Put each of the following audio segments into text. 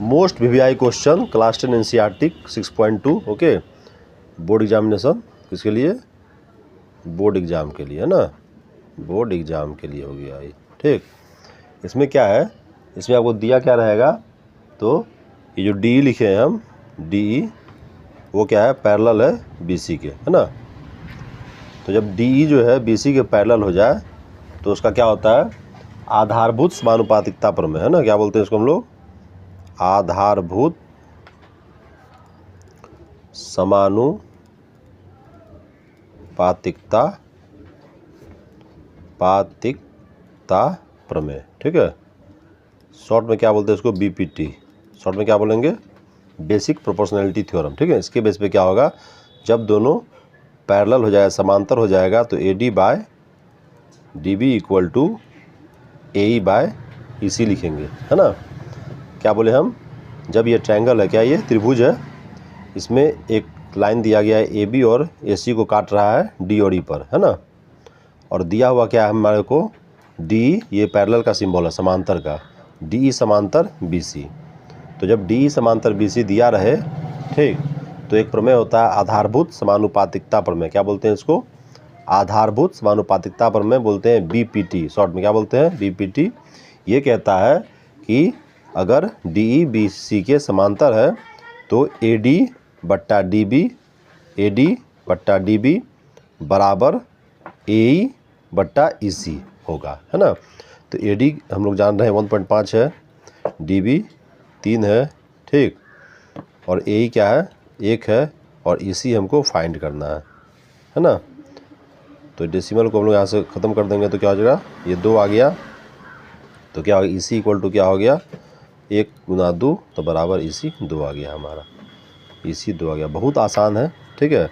Most VVI question class 10 NCERT 6.2 okay. Board examination किसके लिए? Board exam के लिए, है ना, बोर्ड एग्ज़ाम के लिए हो गया ये। ठीक, इसमें क्या है, इसमें आपको दिया क्या रहेगा, तो ये जो डी लिखे हैं हम, डी वो क्या है, पैरेलल है बीसी के, है ना। तो जब डी जो है बीसी के पैरेलल हो जाए तो उसका क्या होता है, आधारभूत समानुपातिकता प्रमेय, है ना। क्या बोलते हैं इसको हम लोग? आधारभूत समानुपातिकता प्रमेय। ठीक है, शॉर्ट में क्या बोलते हैं इसको? बीपीटी। शॉर्ट में क्या बोलेंगे? Basic proportionality theorem. ठीक है, इसके बेस पे क्या होगा, जब दोनों पैरेलल हो जाए, समांतर हो जाएगा, तो AD by DB equal to AE by EC लिखेंगे, है ना। क्या बोले हम, जब ये ट्रायंगल है, क्या ये त्रिभुज है, इसमें एक लाइन दिया गया है AB और AC को काट रहा है D और E पर, है ना। और दिया हुआ क्या है हमारे को, D, ये पैरेलल का सिंबल है, समांतर का, DE समांतर BC। तो जब DE समांतर BC दिया रहे, ठीक, तो एक प्रमेय होता है आधारभूत समानुपातिकता प्रमेय। क्या बोलते हैं इसको? आधारभूत समानुपातिकता प्रमेय बोलते हैं, BPT। शॉर्ट में क्या बोलते हैं? BPT। ये कहता है कि अगर DE BC के समांतर है तो AD बट्टा DB बराबर AE बट्टा EC होगा, है ना। तो AD हम लोग जान रहे हैं 1.5 है, DB 3 है, ठीक, और AE क्या है, 1 है, और EC हमको फाइंड करना है ना। तो डेसिमल को हम लोग यहाँ से ख़त्म कर देंगे तो क्या हो जाएगा, ये 2 आ गया, तो क्या हो गया, EC इक्वल टू क्या हो गया, 1 गुना 2 तो बराबर EC 2 आ गया हमारा, EC 2 आ गया। बहुत आसान है, ठीक है,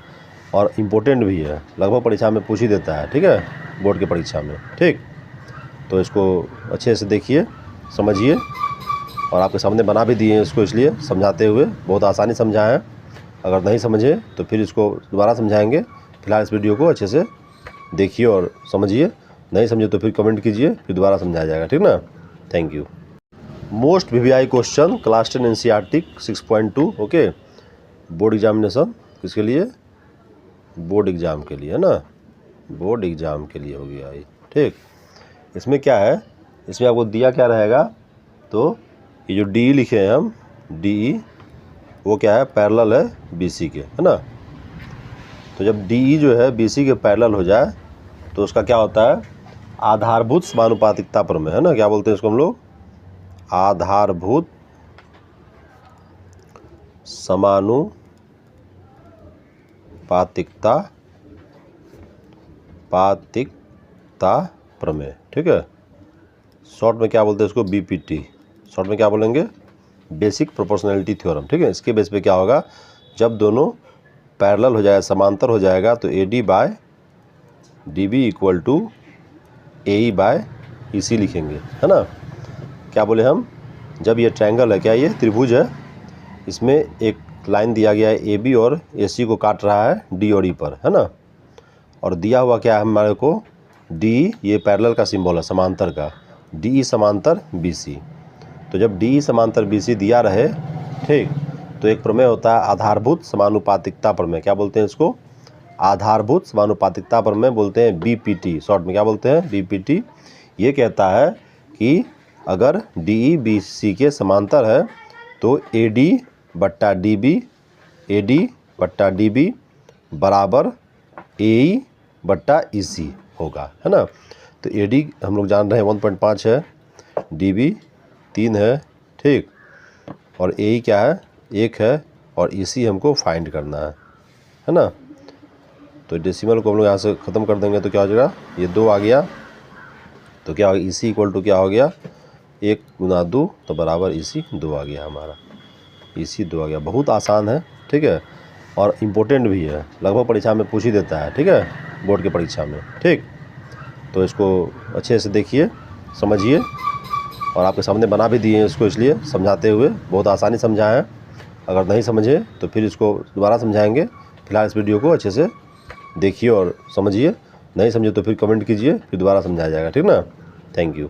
और इम्पोर्टेंट भी है, लगभग परीक्षा में पूछ ही देता है, ठीक है, बोर्ड की परीक्षा में। ठीक, तो इसको अच्छे से देखिए, समझिए, और आपके सामने बना भी दिए हैं इसको, इसलिए समझाते हुए बहुत आसानी समझा है। अगर नहीं समझे तो फिर इसको दोबारा समझाएंगे। फिलहाल इस वीडियो को अच्छे से देखिए और समझिए, नहीं समझे तो फिर कमेंट कीजिए, फिर दोबारा समझाया जाएगा, ठीक ना। Thank you. Most VVI question class 10 NCERT 6.2 okay. Board examination किसके लिए? बोर्ड एग्ज़ाम के लिए, है ना, बोर्ड एग्ज़ाम के लिए हो गया ये। ठीक, इसमें क्या है, इसमें आपको दिया क्या रहेगा, तो ये जो डी लिखे हैं हम, DE वो क्या है, पैरेलल है BC के, है ना। तो जब DE जो है BC के पैरेलल हो जाए तो उसका क्या होता है, आधारभूत समानुपातिकता प्रमेय, है ना। क्या बोलते हैं इसको हम लोग? आधारभूत समानुपातिकता प्रमेय। ठीक है, शॉर्ट में क्या बोलते हैं इसको? BPT। शॉर्ट में क्या बोलेंगे? Basic proportionality theorem. ठीक है, इसके बेस पे क्या होगा, जब दोनों पैरेलल हो जाए, समांतर हो जाएगा, तो AD by DB equal to AE by EC लिखेंगे, है ना। क्या बोले हम, जब ये ट्रायंगल है, क्या ये त्रिभुज है, इसमें एक लाइन दिया गया है AB और AC को काट रहा है D और E पर, है ना। और दिया हुआ क्या है हमारे को, D, ये पैरेलल का सिंबल है, समांतर का, DE समांतर BC। तो जब DE समांतर BC दिया रहे, ठीक, तो एक प्रमेय होता है आधारभूत समानुपातिकता प्रमेय। क्या बोलते हैं इसको? आधारभूत समानुपातिकता प्रमेय बोलते हैं, BPT। शॉर्ट में क्या बोलते हैं? BPT। ये कहता है कि अगर DE BC के समांतर है तो AD बट्टा DB बराबर AE बट्टा EC होगा, है ना। तो AD हम लोग जान रहे हैं 1.5 है, DB 3 है, ठीक, और AE क्या है, 1 है, और EC हमको फाइंड करना है ना। तो डेसिमल को हम लोग यहाँ से ख़त्म कर देंगे तो क्या हो जाएगा, ये 2 आ गया, तो क्या हो गया, EC इक्वल टू क्या हो गया, 1 गुना 2 तो बराबर EC 2 आ गया हमारा, EC 2 आ गया। बहुत आसान है, ठीक है, और इम्पोर्टेंट भी है, लगभग परीक्षा में पूछ ही देता है, ठीक है, बोर्ड की परीक्षा में। ठीक, तो इसको अच्छे से देखिए, समझिए, और आपके सामने बना भी दिए हैं इसको, इसलिए समझाते हुए बहुत आसानी समझा है। अगर नहीं समझे तो फिर इसको दोबारा समझाएंगे। फिलहाल इस वीडियो को अच्छे से देखिए और समझिए, नहीं समझे तो फिर कमेंट कीजिए, फिर दोबारा समझाया जाएगा, ठीक ना। Thank you.